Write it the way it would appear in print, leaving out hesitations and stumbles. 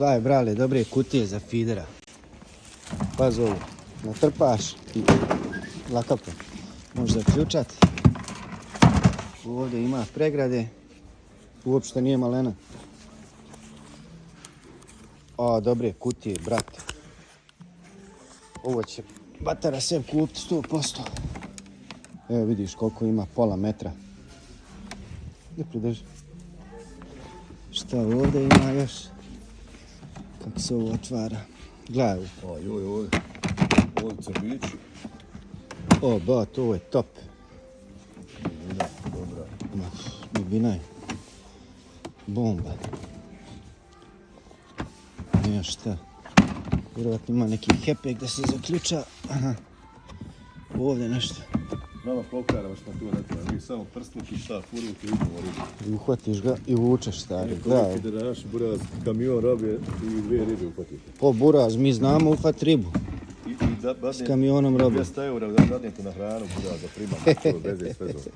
Daj, brale, dobre kutije za fidera. Pazi ovo, natrpaš i lakapo. Možeš zaključati. Ovdje ima pregrade. Uopšte nije malena. A, dobre kutije, brate. Ovo će Batara sebi kupiti 100%. Evo vidiš koliko ima, pola metra. Gdje pridrži? Šta ovdje ima još? Kako se ovo otvara? Gledaj ovo. Joj, ovo je crvić. O, bat, ovo je top. Dobra. Dubina je. Bomba. Nema šta. Vjerovatno ima neki hepek da se zaključa. Aha. Ovdje nešto. Nama pokara što tu ne treba. Mi samo prsnuti šta, furuti i idemo ribu. I uhvatiš ga i uvučeš, stari. Gledaj. Koliki da naš buraz kamion rabije i 2 ribe uhvatite. Po buraz, mi znamo ufat ribu. I S kamionom robe. 200 € da dadnete na hranu buraz da primamo. To bez je sve zove.